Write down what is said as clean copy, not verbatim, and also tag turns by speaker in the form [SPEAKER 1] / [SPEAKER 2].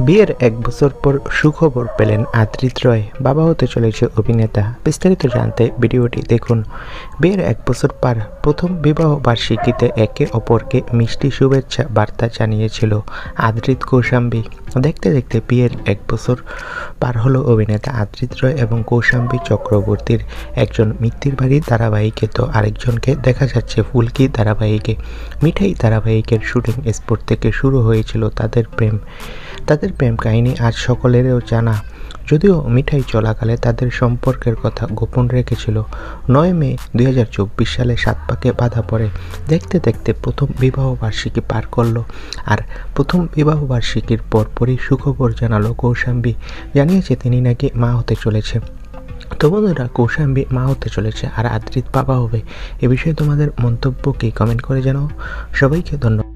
[SPEAKER 1] বিয়ের ১ বছর পর সুখবর পেলেন আদ্রিত রয়, বাবা হতে চলেছে অভিনেতা। বিস্তারিত জানতে ভিডিওটি দেখুন। বিয়ের ১ বছর পার প্রথম বিবাহ বার্ষিকীতে একে অপরকে মিষ্টি শুভেচ্ছা বার্তা জানিয়েছিল আদ্রিত কৌশাম্বী। দেখতে দেখতে বিয়ের ১ বছর পার হলো অভিনেতা আদ্রিত রয় এবং কৌশাম্বী চক্রবর্তীর। একজন মিত্তির বাড়ি ধারাবাহিকে তো আরেকজনকে দেখা যাচ্ছে ফুলকি ধারাবাহিকে। মিঠাই ধারাবাহিকের শুটিং স্পট থেকে শুরু হয়েছিল তাদের প্রেম কাহিনী আজ সকলেরও জানা। যদিও মিঠাই চলাকালে তাদের সম্পর্কের কথা গোপন রেখেছিল। ৯ মে ২০২৪ সালে ৭ পাকে বাধা পড়ে। দেখতে দেখতে প্রথম বিবাহ বার্ষিকী পার করলো। আর প্রথম বিবাহ বার্ষিকীর পরপরই সুখবর জানালো কৌশাম্বী। জানিয়েছে তিনি নাকি মা হতে চলেছে। তো বন্ধুরা, কৌশাম্বী মা হতে চলেছে আর আদ্রিত বাবা হবে। এ বিষয়ে তোমাদের মন্তব্য কি কমেন্ট করে জানাও। সবাইকে ধন্যবাদ।